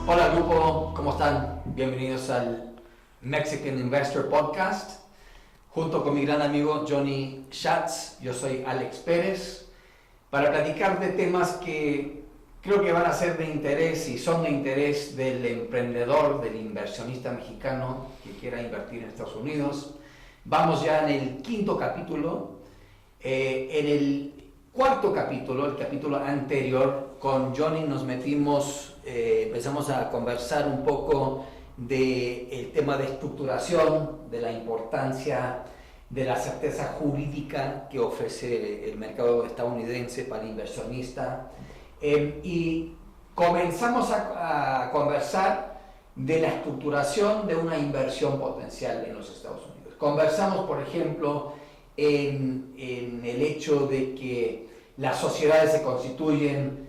Hola grupo, ¿cómo están? Bienvenidos al Mexican Investor Podcast. Junto con mi gran amigo Johnny Schatz, yo soy Alex Pérez, para platicar de temas que creo que van a ser de interés y son de interés del emprendedor, del inversionista mexicano que quiera invertir en Estados Unidos. Vamos ya en el quinto capítulo. En el cuarto capítulo, el capítulo anterior, con Johnny nos metimos, empezamos a conversar un poco del tema de estructuración, de la importancia de la certeza jurídica que ofrece el mercado estadounidense para el inversionista. Y comenzamos a conversar de la estructuración de una inversión potencial en los Estados Unidos. Conversamos, por ejemplo, en el hecho de que las sociedades se constituyen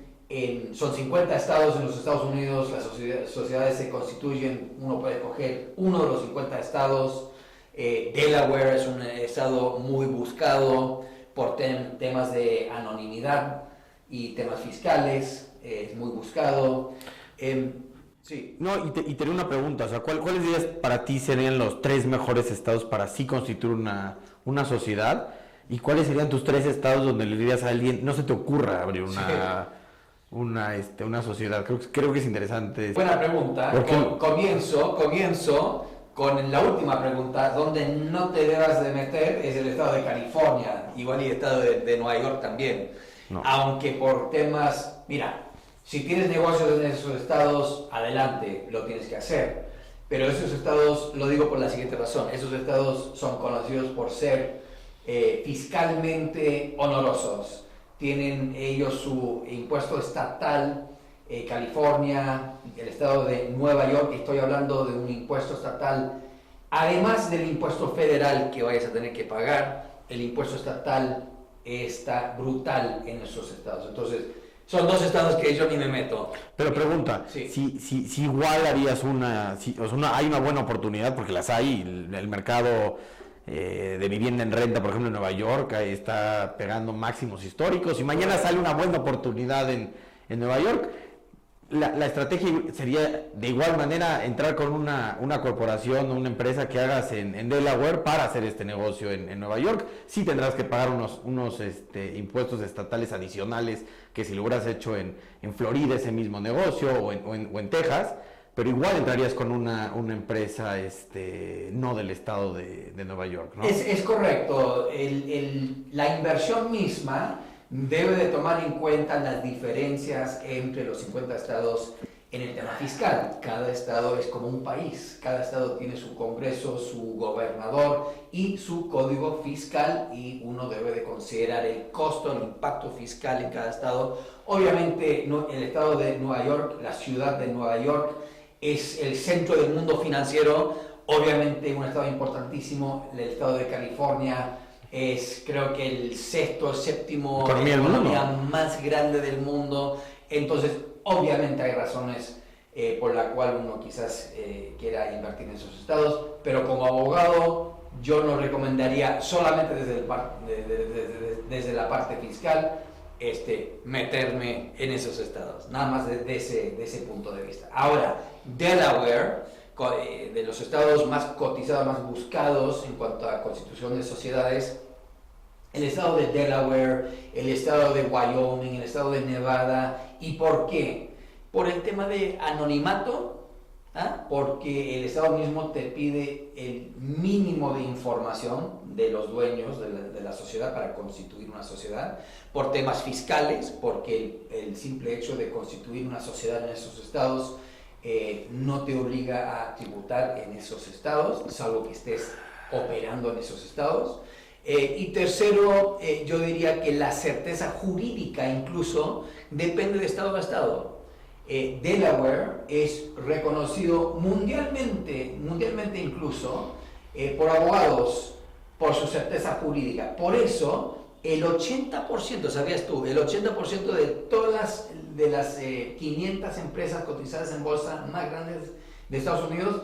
son 50 estados en los Estados Unidos, las sociedades se constituyen, uno puede escoger uno de los 50 estados. Delaware es un estado muy buscado por temas de anonimidad y temas fiscales, es muy buscado. Sí. No, y tenía una pregunta, o sea, ¿cuáles dirías para ti serían los 3 mejores estados para sí constituir una sociedad? ¿Y cuáles serían tus 3 estados donde le dirías a alguien, no se te ocurra abrir una sociedad? Creo que es interesante. Buena pregunta. Comienzo con la última pregunta, donde no te debas de meter es el estado de California, igual y el estado de Nueva York también. No. Aunque por temas, mira, si tienes negocios en esos estados, adelante, lo tienes que hacer. Pero esos estados, lo digo por la siguiente razón, esos estados son conocidos por ser fiscalmente honorosos. Tienen ellos su impuesto estatal, California, el estado de Nueva York, estoy hablando de un impuesto estatal, además del impuesto federal que vayas a tener que pagar, el impuesto estatal está brutal en esos estados. Entonces, son 2 estados que yo ni me meto. Pero pregunta, sí. si igual harías hay una buena oportunidad, porque las hay, el mercado de vivienda en renta, por ejemplo, en Nueva York, ahí está pegando máximos históricos, y mañana sale una buena oportunidad en Nueva York. La estrategia sería de igual manera entrar con una corporación o una empresa que hagas en Delaware para hacer este negocio en Nueva York. Sí tendrás que pagar unos impuestos estatales adicionales que si lo hubieras hecho en Florida ese mismo negocio o en Texas, pero igual entrarías con una empresa no del estado de Nueva York, ¿no? Es correcto. La inversión misma debe de tomar en cuenta las diferencias entre los 50 estados en el tema fiscal. Cada estado es como un país, cada estado tiene su congreso, su gobernador y su código fiscal, y uno debe de considerar el costo, el impacto fiscal en cada estado. Obviamente el estado de Nueva York, la ciudad de Nueva York, es el centro del mundo financiero, obviamente un estado importantísimo. El estado de California es, creo que, el 6º o 7º economía más grande del mundo. Entonces, obviamente hay razones por la cual uno quizás quiera invertir en esos estados, pero como abogado yo no recomendaría solamente desde la parte fiscal meterme en esos estados, nada más de ese punto de vista. Ahora, Delaware, de los estados más cotizados, más buscados en cuanto a constitución de sociedades, el estado de Delaware, el estado de Wyoming, el estado de Nevada. ¿Y por qué? Por el tema de anonimato, porque el estado mismo te pide el mínimo de información de los dueños de la sociedad para constituir una sociedad, por temas fiscales, porque el simple hecho de constituir una sociedad en esos estados no te obliga a tributar en esos estados, salvo que estés operando en esos estados. Y tercero, yo diría que la certeza jurídica incluso depende de estado a estado. Delaware es reconocido mundialmente incluso por abogados por su certeza jurídica. Por eso el 80%, ¿sabías tú? El 80% de todas las 500 empresas cotizadas en bolsa más grandes de Estados Unidos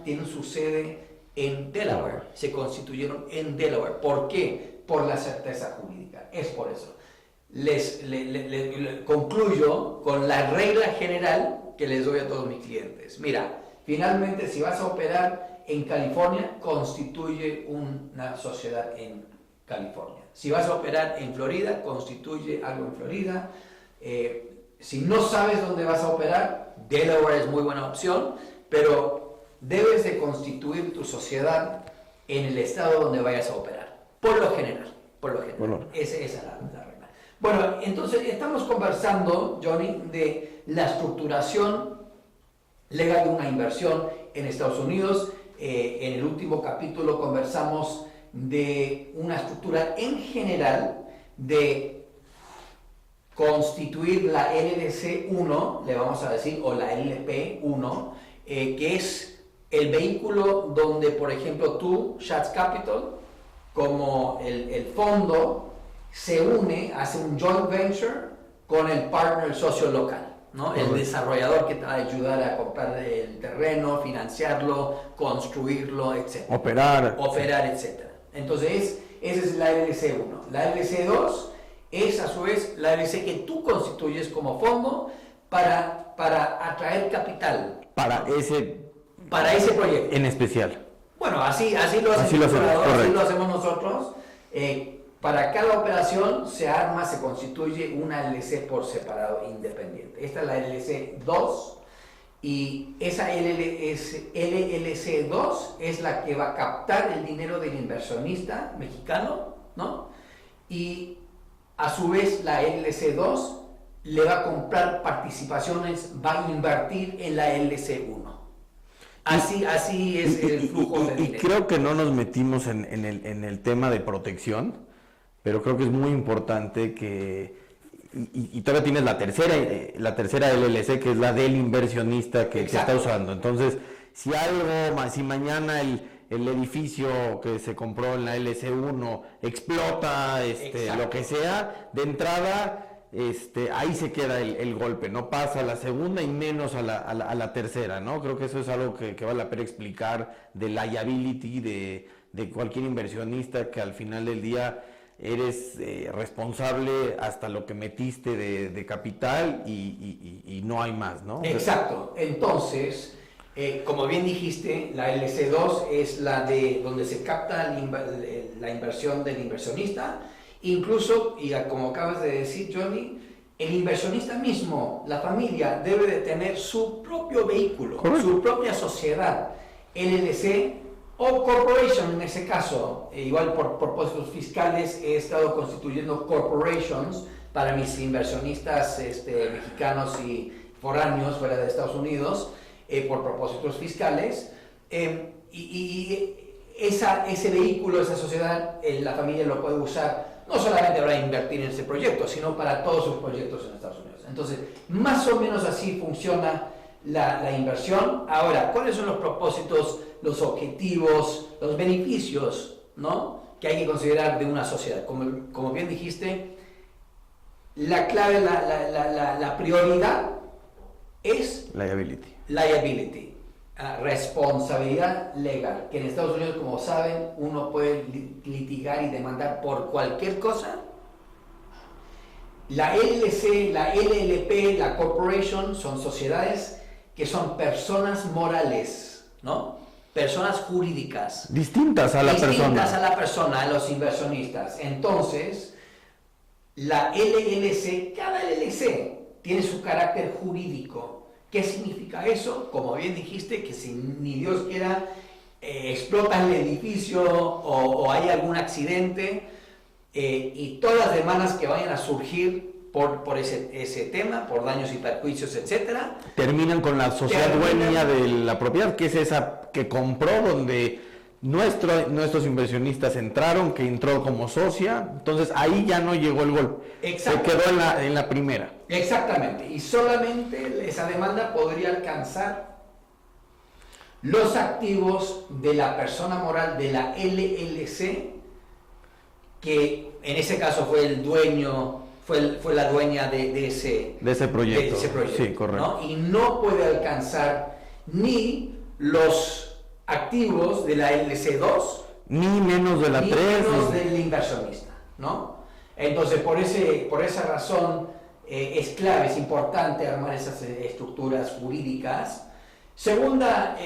tienen su sede en Delaware, se constituyeron en Delaware. ¿Por qué? Por la certeza jurídica, es por eso. Les concluyo con la regla general que les doy a todos mis clientes. Mira, finalmente si vas a operar en California, constituye una sociedad en California. Si vas a operar en Florida, constituye algo en Florida. Si no sabes dónde vas a operar, Delaware es muy buena opción, pero debes de constituir tu sociedad en el estado donde vayas a operar, por lo general. Esa es la regla. Bueno, entonces estamos conversando, Johnny, de la estructuración legal de una inversión en Estados Unidos. En el último capítulo conversamos de una estructura en general de constituir la LLC 1, le vamos a decir, o la LP 1, que es el vehículo donde, por ejemplo, tú, Schatz Capital, como el fondo, se une, hace un joint venture con el partner, el socio local, ¿no? El desarrollador que te va a ayudar a comprar el terreno, financiarlo, construirlo, etc. Operar, etc. Entonces, esa es la LLC 1. La LLC 2 es, a su vez, la LLC que tú constituyes como fondo para atraer capital. Para ese proyecto. En especial. Bueno, así lo hacemos nosotros. Para cada operación se arma, se constituye una LLC por separado, independiente. Esta es la LLC 2 y esa LLC 2 es la que va a captar el dinero del inversionista mexicano, ¿no? Y a su vez la LLC 2 le va a comprar participaciones, va a invertir en la LLC 1. Así es el flujo de dinero. Y creo que no nos metimos en el tema de protección, pero creo que es muy importante que, y todavía tienes la tercera LLC, que es la del inversionista que se está usando. Entonces, si mañana el edificio que se compró en la LLC 1 explota, lo que sea, de entrada, ahí se queda el golpe, no pasa a la segunda y menos a la tercera, ¿no? Creo que eso es algo que vale la pena explicar de liability de cualquier inversionista, que al final del día eres responsable hasta lo que metiste de capital y no hay más, ¿no? Exacto. Entonces, como bien dijiste, la LC2 es la de donde se capta la inversión del inversionista. Incluso, y como acabas de decir, Johnny, el inversionista mismo, la familia, debe de tener su propio vehículo, su propia sociedad, LLC o corporation en ese caso. Igual por propósitos fiscales he estado constituyendo corporations para mis inversionistas mexicanos y foráneos fuera de Estados Unidos, por propósitos fiscales. Ese vehículo, esa sociedad, la familia lo puede usar no solamente para invertir en ese proyecto, sino para todos sus proyectos en Estados Unidos. Entonces, más o menos así funciona la inversión. Ahora, ¿cuáles son los propósitos, los objetivos, los beneficios, ¿no?, que hay que considerar de una sociedad? Como bien dijiste, la clave, la prioridad es liability. Responsabilidad legal, que en Estados Unidos, como saben, uno puede litigar y demandar por cualquier cosa. La LLC, la LLP, la corporation son sociedades que son personas morales, ¿no? Personas jurídicas. Distintas a la persona, a los inversionistas. Entonces, la LLC, cada LLC tiene su carácter jurídico. ¿Qué significa eso? Como bien dijiste, que si ni Dios quiera explota el edificio o hay algún accidente, y todas las demandas que vayan a surgir por ese tema, por daños y perjuicios, etcétera, terminan con la sociedad dueña de la propiedad, que es esa que compró, donde nuestros inversionistas entraron, que entró como socia. Entonces ahí ya no llegó el golpe, se quedó en la primera. Exactamente, y solamente esa demanda podría alcanzar los activos de la persona moral de la LLC, que en ese caso fue el dueño, fue la dueña de ese proyecto. Sí, correcto. ¿No? Y no puede alcanzar ni los activos de la LLC2, ni menos de la 3, ni menos del inversionista, ¿no? Entonces, por esa razón, es clave, es importante armar esas estructuras jurídicas. Segunda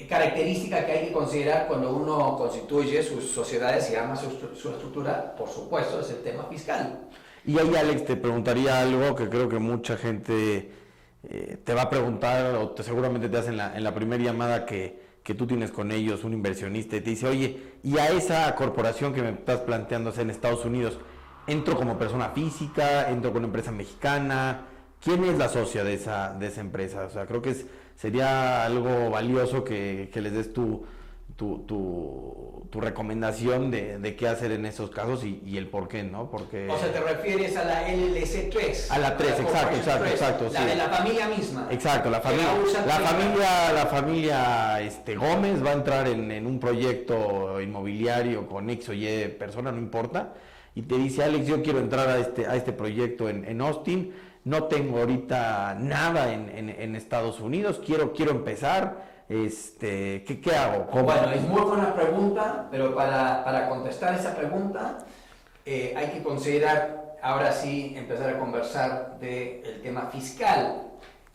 característica que hay que considerar cuando uno constituye sus sociedades y arma su estructura, por supuesto, es el tema fiscal. Y ahí, Alex, te preguntaría algo que creo que mucha gente te va a preguntar, o seguramente te hacen en la primera llamada que tú tienes con ellos, un inversionista, y te dice, oye, y a esa corporación que me estás planteando hacer en Estados Unidos, ¿entro como persona física? ¿Entro con una empresa mexicana? ¿Quién es la socia de esa empresa? O sea, creo que sería algo valioso que les des tu recomendación de qué hacer en esos casos y el por qué, ¿no? Porque... O sea, te refieres a la LLC 3. A la 3, exacto. La sí. de la familia misma. Exacto, la familia Gómez va a entrar en un proyecto inmobiliario con X o Y persona, no importa, y te dice, Alex, yo quiero entrar a este proyecto en Austin, no tengo ahorita nada en Estados Unidos, quiero empezar, ¿qué hago? ¿Cómo? Bueno, es muy buena pregunta, pero para contestar esa pregunta hay que considerar, ahora sí, empezar a conversar del tema fiscal.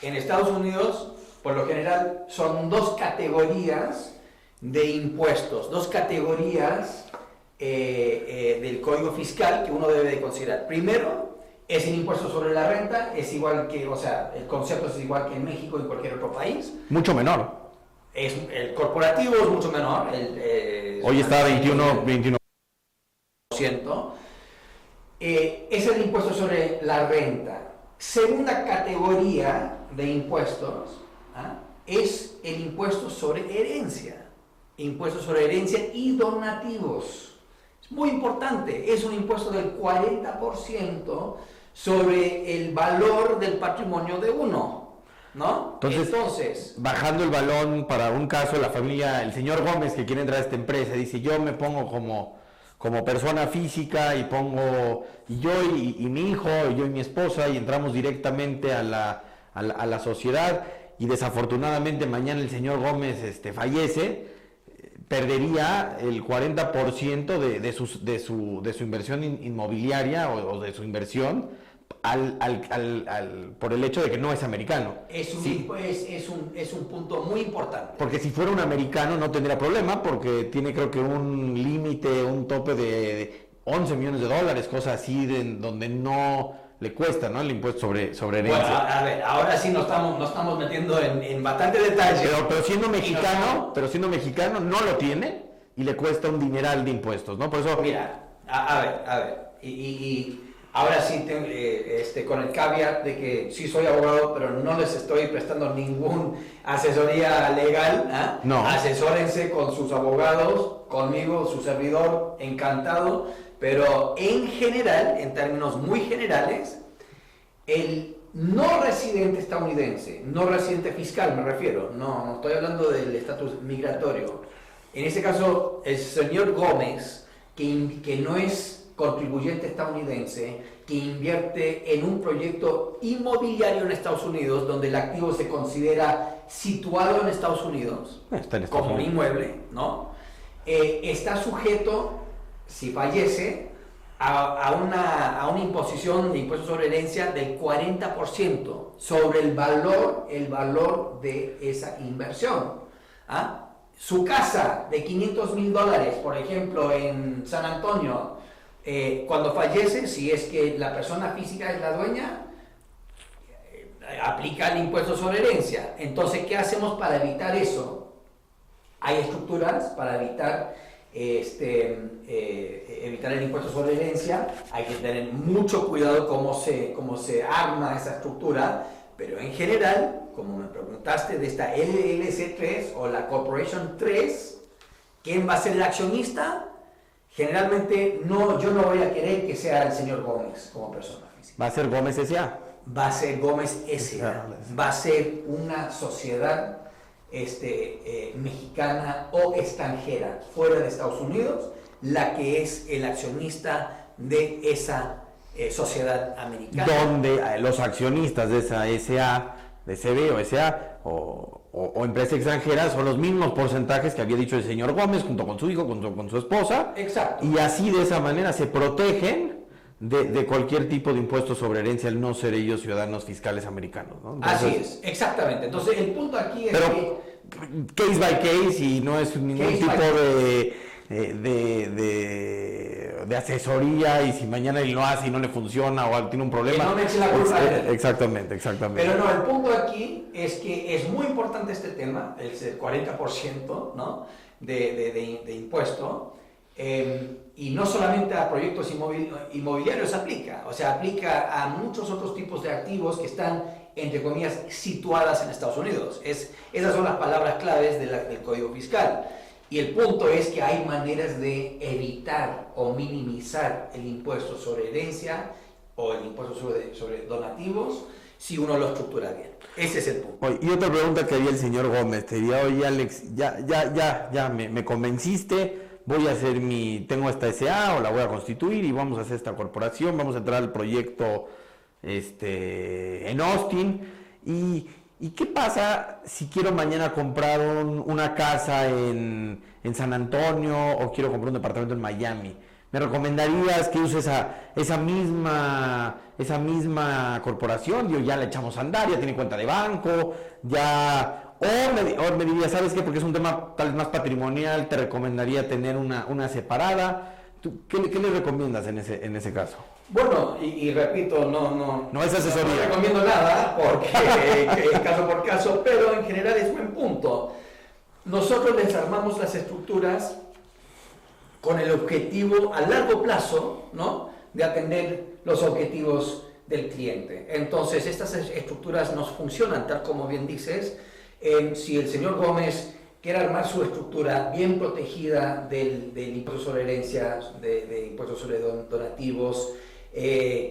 En Estados Unidos, por lo general, son dos categorías de impuestos, dos categorías del código fiscal que uno debe de considerar. Primero, es el impuesto sobre la renta, es igual que, o sea, el concepto es igual que en México y en cualquier otro país. Mucho menor. El corporativo es mucho menor. Hoy está 21%. Es el impuesto sobre la renta. Segunda categoría de impuestos es el impuesto sobre herencia. Impuesto sobre herencia y donativos. Es muy importante, es un impuesto del 40% sobre el valor del patrimonio de uno, ¿no? Entonces, bajando el balón para un caso, la familia, el señor Gómez que quiere entrar a esta empresa, dice, yo me pongo como persona física y pongo, y yo y mi hijo, y yo y mi esposa, y entramos directamente a la sociedad, y desafortunadamente mañana el señor Gómez fallece, perdería el 40% de su inversión inmobiliaria o de su inversión por el hecho de que no es americano. Es un punto muy importante. Porque si fuera un americano no tendría problema, porque tiene creo que un límite, un tope de 11 millones de dólares, cosas así, donde no le cuesta, ¿no? El impuesto sobre herencia. Bueno, a ver, ahora sí nos estamos metiendo en bastante detalle. Pero siendo mexicano no lo tiene y le cuesta un dineral de impuestos, ¿no? Por eso... Mira, a ver, y ahora sí, con el caveat de que sí soy abogado, pero no les estoy prestando ninguna asesoría legal. No. Asesórense con sus abogados, conmigo, su servidor, encantado. Pero en general, en términos muy generales, el no residente estadounidense, no residente fiscal me refiero, no estoy hablando del estatus migratorio. En este caso, el señor Gómez, que no es contribuyente estadounidense, que invierte en un proyecto inmobiliario en Estados Unidos, donde el activo se considera situado en Estados Unidos, como un inmueble, ¿no? Está sujeto, si fallece, a una imposición de impuestos sobre herencia del 40% sobre el valor de esa inversión. Su casa de $500,000, por ejemplo, en San Antonio, cuando fallece, si es que la persona física es la dueña, aplica el impuesto sobre herencia. Entonces, ¿qué hacemos para evitar eso? Hay estructuras para evitar el impuesto sobre herencia. Hay que tener mucho cuidado cómo se arma esa estructura, pero en general, como me preguntaste de esta LLC 3 o la Corporation 3, ¿quién va a ser el accionista? Generalmente yo no voy a querer que sea el señor Gómez como persona física. ¿Va a ser Gómez S.A.? Va a ser Gómez S.A. Va a ser una sociedad mexicana o extranjera fuera de Estados Unidos, la que es el accionista de esa sociedad americana. Donde los accionistas de esa SA, de CB o SA o empresa extranjera son los mismos porcentajes que había dicho el señor Gómez junto con su hijo, con su esposa. Exacto. Y así de esa manera se protegen de cualquier tipo de impuesto sobre herencia al no ser ellos ciudadanos fiscales americanos, ¿no? Entonces, así es, exactamente. Entonces, el punto aquí es pero que... case by case y no es ningún Case tipo by de asesoría y si mañana él lo hace y no le funciona o tiene un problema. Que no me eche la culpa a él. Exactamente. Pero no, el punto aquí es que es muy importante este tema, el 40%, ¿no? de impuesto, y no solamente a proyectos inmobiliarios aplica, o sea, aplica a muchos otros tipos de activos que están, entre comillas, situadas en Estados Unidos. Esas son las palabras claves del Código Fiscal. Y el punto es que hay maneras de evitar o minimizar el impuesto sobre herencia o el impuesto sobre donativos si uno lo estructura bien. Ese es el punto. Oye, y otra pregunta que haría el señor Gómez, te diría, oye Alex, ya me convenciste, tengo esta SA o la voy a constituir y vamos a hacer esta corporación, vamos a entrar al proyecto en Austin ¿Y qué pasa si quiero mañana comprar una casa en San Antonio o quiero comprar un departamento en Miami? ¿Me recomendarías que use esa misma corporación? Yo ya la echamos a andar, ya tiene cuenta de banco, o me diría, ¿sabes qué? Porque es un tema tal vez más patrimonial, te recomendaría tener una separada. ¿Qué le recomiendas en ese caso? Bueno, y repito, no es asesoría. No recomiendo nada porque es caso por caso, pero en general es buen punto. Nosotros les armamos las estructuras con el objetivo a largo plazo, ¿no?, de atender los objetivos del cliente. Entonces, estas estructuras nos funcionan, tal como bien dices. Si el señor Gómez quiere armar su estructura bien protegida del impuesto sobre herencia, de impuestos sobre donativos,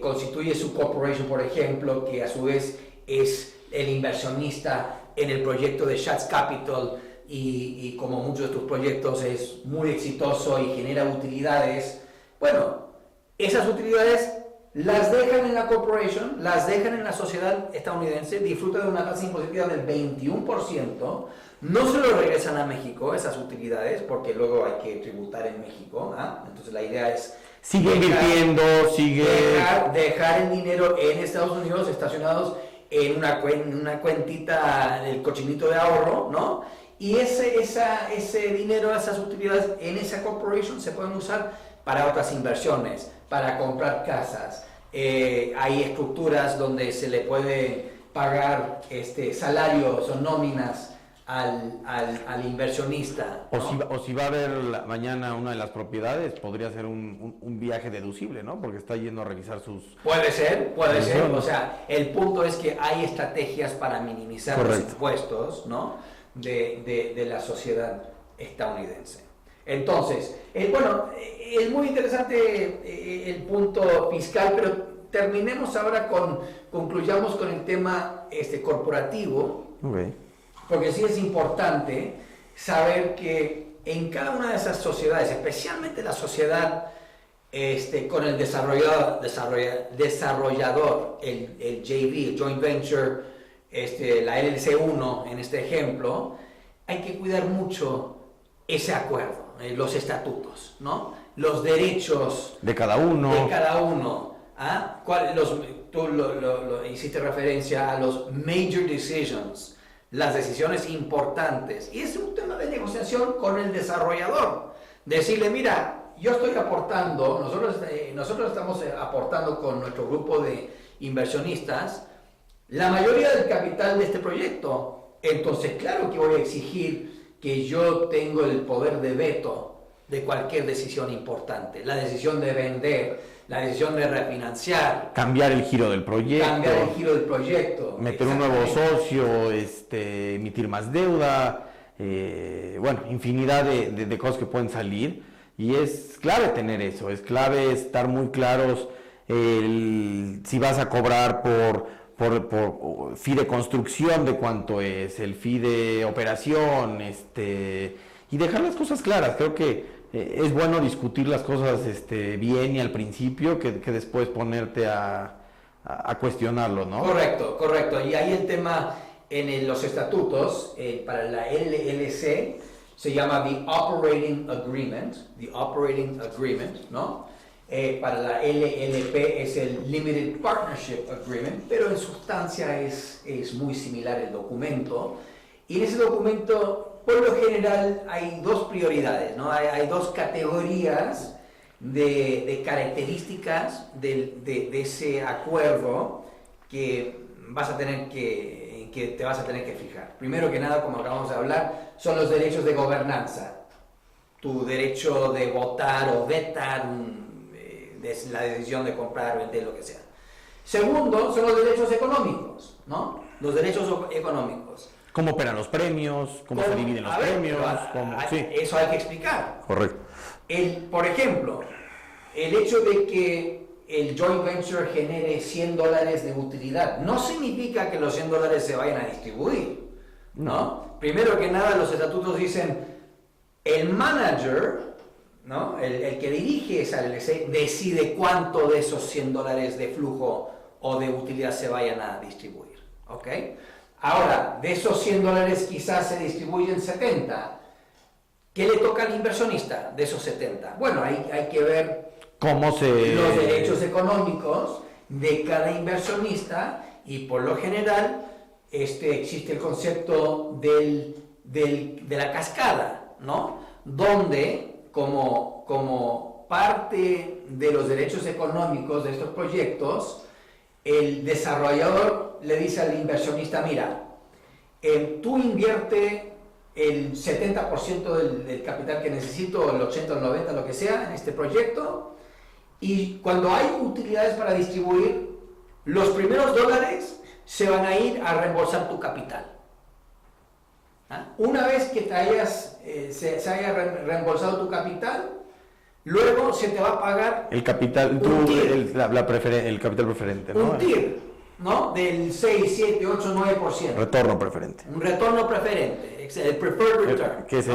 constituye su corporation, por ejemplo, que a su vez es el inversionista en el proyecto de Schatz Capital y como muchos de tus proyectos es muy exitoso y genera utilidades. Bueno, esas utilidades las dejan en la corporation, las dejan en la sociedad estadounidense, disfrutan de una tasa impositiva del 21%, no se lo regresan a México esas utilidades porque luego hay que tributar en México, ¿ah? Entonces la idea es sigue invirtiendo, dejar el dinero en Estados Unidos estacionados en una cuentita del cochinito de ahorro, ¿no? Y ese dinero, esas utilidades en esa corporation se pueden usar para otras inversiones, para comprar casas. Hay estructuras donde se le puede pagar salarios o nóminas al inversionista, ¿no? O si va a ver mañana una de las propiedades, podría ser un viaje deducible, ¿no? Porque está yendo a revisar sus... Puede ser. O sea, el punto es que hay estrategias para minimizar Correcto. los impuestos, ¿no?, de la sociedad estadounidense. Entonces, es muy interesante el punto fiscal, pero terminemos ahora concluyamos con el tema corporativo. Okay. Porque sí es importante saber que en cada una de esas sociedades, especialmente la sociedad con el desarrollador, el JV, el Joint Venture, la LLC1 en este ejemplo, hay que cuidar mucho ese acuerdo, los estatutos, ¿no? Los derechos de cada uno. ¿Ah? Tú hiciste referencia a los major decisions, las decisiones importantes, y es un tema de negociación con el desarrollador. Decirle, mira, yo estoy aportando, nosotros estamos aportando con nuestro grupo de inversionistas la mayoría del capital de este proyecto. Entonces, claro que voy a exigir que yo tengo el poder de veto de cualquier decisión importante, la decisión de vender, la decisión de refinanciar, cambiar el giro del proyecto, meter un nuevo socio, emitir más deuda, infinidad de cosas que pueden salir, y es clave tener eso, es clave estar muy claros si vas a cobrar por fee de construcción, de cuánto es, el fee de operación, y dejar las cosas claras. Creo que es bueno discutir las cosas bien y al principio que después ponerte a cuestionarlo, ¿no? Correcto. Y ahí el tema en los estatutos, para la LLC, se llama The Operating Agreement, ¿no? para la LLP es el Limited Partnership Agreement, pero en sustancia es muy similar el documento. Y en ese documento, por lo general, hay dos prioridades, ¿no? Hay dos categorías de características de ese acuerdo que te vas a tener que fijar. Primero que nada, como acabamos de hablar, son los derechos de gobernanza. Tu derecho de votar o vetar la decisión de comprar, vender, lo que sea. Segundo, son los derechos económicos, ¿no? Los derechos económicos. ¿Cómo operan los premios? ¿Cómo se dividen los premios? Sí. Eso hay que explicar. Correcto. Por ejemplo, el hecho de que el joint venture genere $100 de utilidad no significa que los $100 se vayan a distribuir, ¿no? Primero que nada, los estatutos dicen el manager, ¿no? El que dirige esa LLC decide cuánto de esos $100 de flujo o de utilidad se vayan a distribuir, ¿ok? Ahora, de esos $100 quizás se distribuyen 70. ¿Qué le toca al inversionista de esos 70? Bueno, hay que ver los derechos económicos de cada inversionista y por lo general existe el concepto de la cascada, ¿no? Donde como parte de los derechos económicos de estos proyectos, el desarrollador le dice al inversionista, mira, tú invierte el 70% del capital que necesito, el 80 o el 90, lo que sea, en este proyecto, y cuando hay utilidades para distribuir, los primeros dólares se van a ir a reembolsar tu capital. Una vez que se haya reembolsado tu capital, luego se te va a pagar el capital, el capital preferente, ¿no? Un TIR, ¿no? Del 6, 7, 8, 9%. Retorno preferente. Un retorno preferente, el preferred return. Que es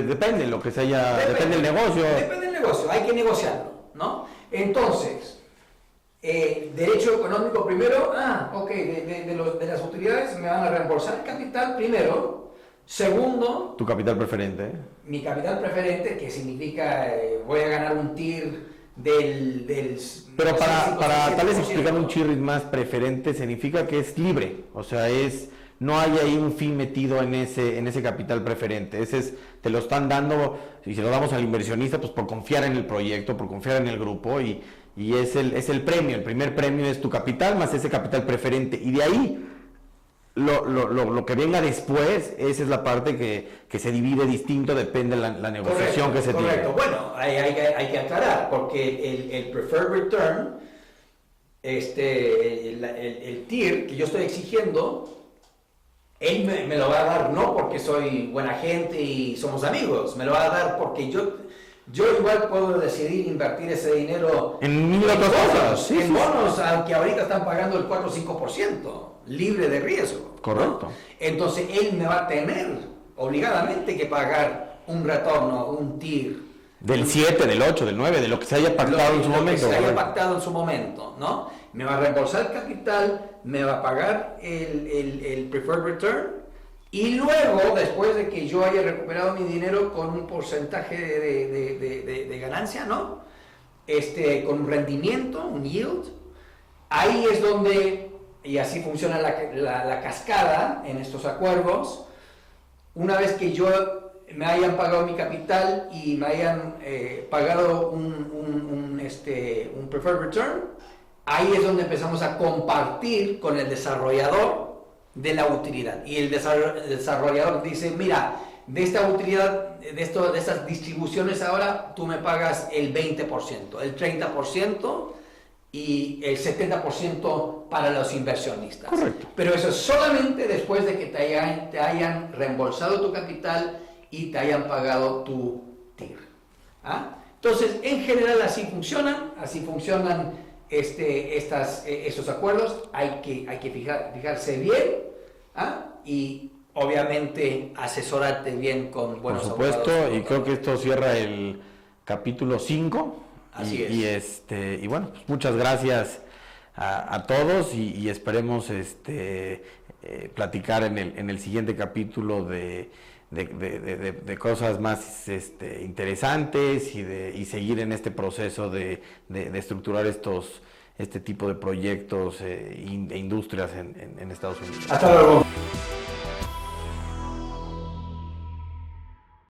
depende lo que se haya, depende del negocio. Depende del negocio, hay que negociarlo, ¿no? Entonces, derecho económico primero, de las utilidades me van a reembolsar el capital primero. Segundo, tu capital preferente. Mi capital preferente, que significa voy a ganar un TIR del pero para tal vez explicar un TIR más preferente significa que es libre, o sea, no hay ahí un fin metido en ese capital preferente. Te lo están dando, y se lo damos al inversionista pues por confiar en el proyecto, por confiar en el grupo, y es el premio. El primer premio es tu capital más ese capital preferente, y de ahí lo que venga después, esa es la parte que se divide distinto, depende de la negociación que se tiene. Correcto. Bueno, hay que aclarar, porque el preferred return, el TIR que yo estoy exigiendo, él me lo va a dar no porque soy buena gente y somos amigos, me lo va a dar porque yo igual puedo decidir invertir ese dinero en mil otras cosas, en bonos, aunque ahorita están pagando el 4 o 5%, libre de riesgo. Correcto. ¿No? Entonces él me va a tener obligadamente que pagar un retorno, un TIR. Del 7, del 8, del 9, de lo que se haya pactado en su momento. Que se haya pactado en su momento, ¿no? Me va a reembolsar el capital, me va a pagar el preferred return, y luego, después de que yo haya recuperado mi dinero con un porcentaje de ganancia, ¿no? Con un rendimiento, un yield, ahí es donde, y así funciona la cascada en estos acuerdos. Una vez que me hayan pagado mi capital y me hayan pagado un preferred return, ahí es donde empezamos a compartir con el desarrollador de la utilidad. Y el desarrollador dice, mira, de esta utilidad, de estas distribuciones ahora, tú me pagas el 20%, el 30%, y el 70% para los inversionistas. Correcto. Pero eso es solamente después de que te hayan reembolsado tu capital y te hayan pagado tu TIR. Entonces, en general así funcionan estos acuerdos. Hay que fijarse bien, y obviamente asesorarte bien con buenos abogados. Por supuesto, y creo que esto cierra el capítulo 5. Así es. Y bueno, pues muchas gracias a todos, y esperemos platicar en el siguiente capítulo de de cosas más interesantes y seguir en este proceso de estructurar este tipo de proyectos e industrias en Estados Unidos. Hasta luego.